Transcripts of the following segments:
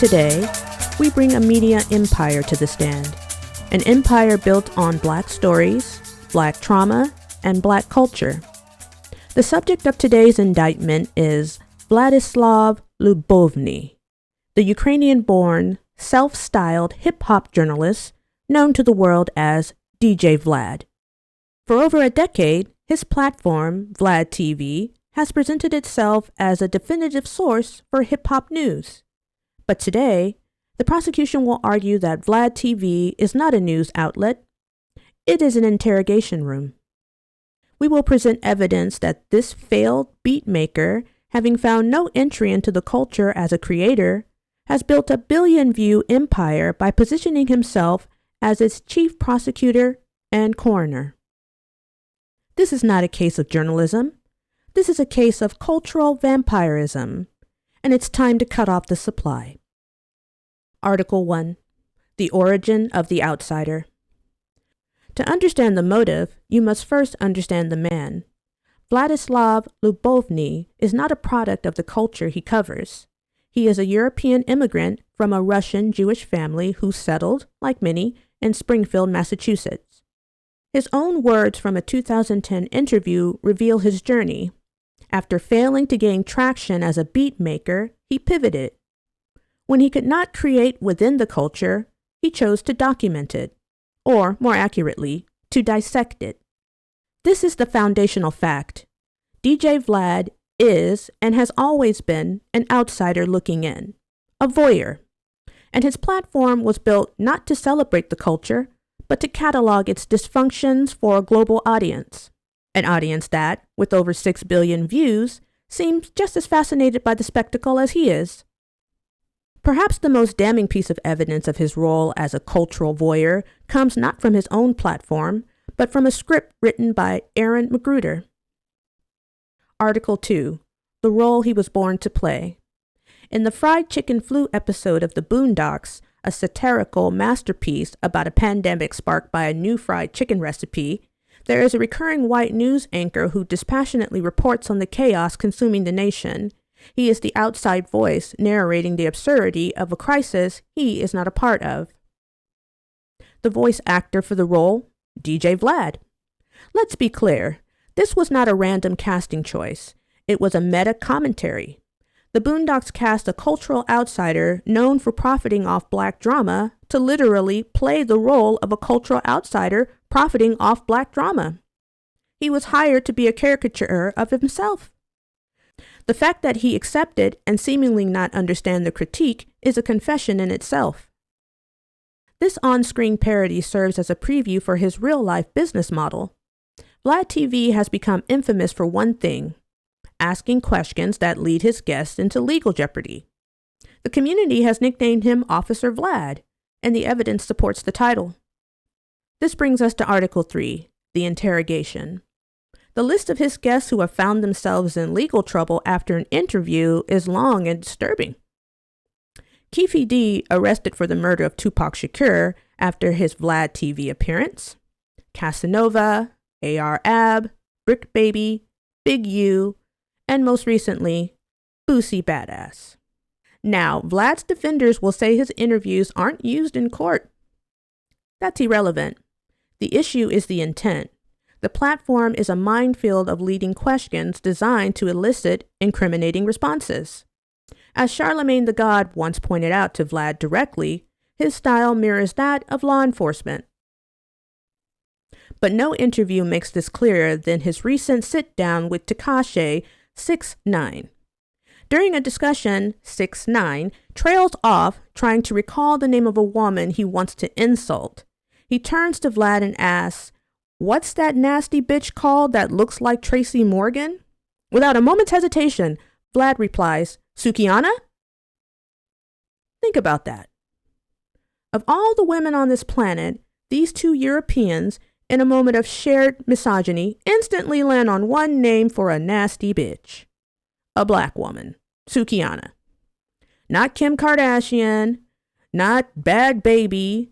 Today, we bring a media empire to the stand. An empire built on Black stories, Black trauma, and Black culture. The subject of today's indictment is Vladislav Lyubovny, the Ukrainian-born, self-styled hip-hop journalist known to the world as DJ Vlad. For over a decade, his platform, VladTV, has presented itself as a definitive source for hip-hop news. But today, the prosecution will argue that VladTV is not a news outlet. It is an interrogation room. We will present evidence that this failed beatmaker, having found no entry into the culture as a creator, has built a billion-view empire by positioning himself as its chief prosecutor and coroner. This is not a case of journalism. This is a case of cultural vampirism, and it's time to cut off the supply. Article 1. The origin of the outsider. To understand the motive, you must first understand the man. Vladislav Lyubovny is not a product of the culture he covers. He is a European immigrant from a Russian Jewish family who settled, like many, in Springfield, Massachusetts. His own words from a 2010 interview reveal his journey. After failing to gain traction as a beat maker, he pivoted. When he could not create within the culture, he chose to document it, or more accurately, to dissect it. This is the foundational fact. DJ Vlad is and has always been an outsider looking in, a voyeur, and his platform was built not to celebrate the culture, but to catalog its dysfunctions for a global audience. An audience that, with over 6 billion views, seems just as fascinated by the spectacle as he is. Perhaps the most damning piece of evidence of his role as a cultural voyeur comes not from his own platform, but from a script written by Aaron Magruder. Article 2. The role he was born to play. In the fried chicken flu episode of the Boondocks, a satirical masterpiece about a pandemic sparked by a new fried chicken recipe, there is a recurring white news anchor who dispassionately reports on the chaos consuming the nation. He is the outside voice narrating the absurdity of a crisis he is not a part of. The voice actor for the role, DJ Vlad. Let's be clear, this was not a random casting choice. It was a meta commentary. The Boondocks cast a cultural outsider known for profiting off Black drama to literally play the role of a cultural outsider profiting off Black drama. He was hired to be a caricature of himself. The fact that he accepted and seemingly not understand the critique is a confession in itself. This on-screen parody serves as a preview for his real-life business model. VladTV has become infamous for one thing: asking questions that lead his guests into legal jeopardy. The community has nicknamed him Officer Vlad, and the evidence supports the title. This brings us to Article 3, the interrogation. The list of his guests who have found themselves in legal trouble after an interview is long and disturbing. Keefe D, arrested for the murder of Tupac Shakur after his VladTV appearance. Casanova, A.R. Ab, Brick Baby, Big U, and most recently, Boosie Badass. Now, Vlad's defenders will say his interviews aren't used in court. That's irrelevant. The issue is the intent. The platform is a minefield of leading questions designed to elicit incriminating responses. As Charlemagne the God once pointed out to Vlad directly, his style mirrors that of law enforcement. But no interview makes this clearer than his recent sit-down with a.k.a. 6ix9ine. During a discussion, 6ix9ine trails off trying to recall the name of a woman he wants to insult. He turns to Vlad and asks, "What's that nasty bitch called that looks like Tracy Morgan?" Without a moment's hesitation, Vlad replies, "Sukihana?" Think about that. Of all the women on this planet, these two Europeans, in a moment of shared misogyny, instantly land on one name for a nasty bitch. A Black woman, Sukihana. Not Kim Kardashian, not Bad Baby,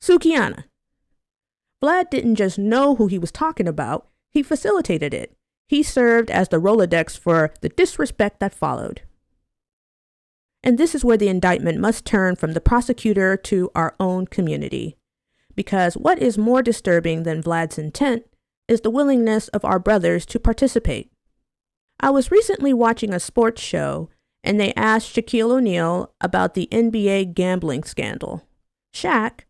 Sukihana. Vlad didn't just know who he was talking about, he facilitated it. He served as the Rolodex for the disrespect that followed. And this is where the indictment must turn from the prosecutor to our own community. Because what is more disturbing than Vlad's intent is the willingness of our brothers to participate. I was recently watching a sports show, and they asked Shaquille O'Neal about the NBA gambling scandal. Shaq,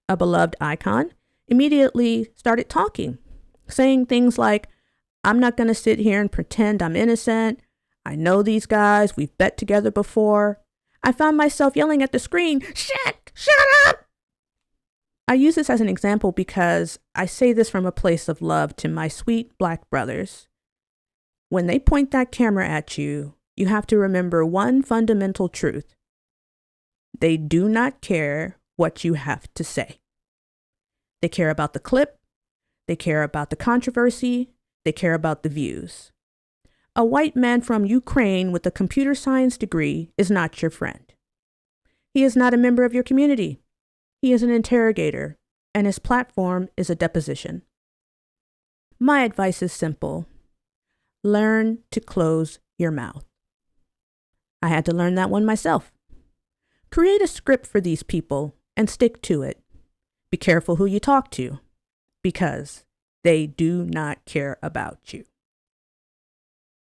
a beloved icon, immediately started talking, saying things like, "I'm not going to sit here and pretend I'm innocent. I know these guys. We've bet together before." I found myself yelling at the screen, "Shaq, shut up!" I use this as an example because I say this from a place of love to my sweet Black brothers. When they point that camera at you, you have to remember one fundamental truth. They do not care what you have to say. They care about the clip. They care about the controversy. They care about the views. A white man from Ukraine with a computer science degree is not your friend. He is not a member of your community. He is an interrogator, and his platform is a deposition. My advice is simple. Learn to close your mouth. I had to learn that one myself. Create a script for these people and stick to it. Be careful who you talk to, because they do not care about you.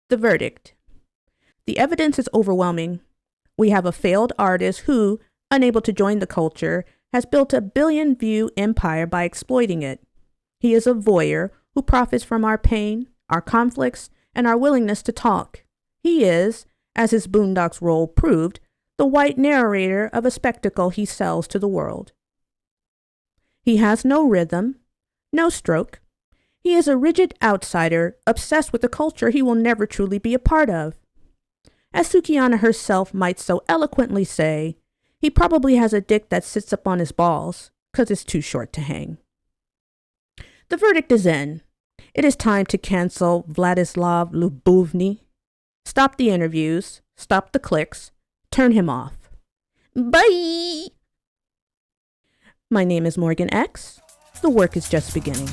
The verdict. The evidence is overwhelming. We have a failed artist who, unable to join the culture, has built a billion-view empire by exploiting it. He is a voyeur who profits from our pain, our conflicts, and our willingness to talk. He is, as his Boondocks role proved, the white narrator of a spectacle he sells to the world. He has no rhythm, no stroke. He is a rigid outsider, obsessed with a culture he will never truly be a part of. As Sukihana herself might so eloquently say, he probably has a dick that sits up on his balls, 'cause it's too short to hang. The verdict is in. It is time to cancel Vladislav Lyubovny. Stop the interviews, stop the clicks, turn him off. Bye! My name is MorganX. The work is just beginning.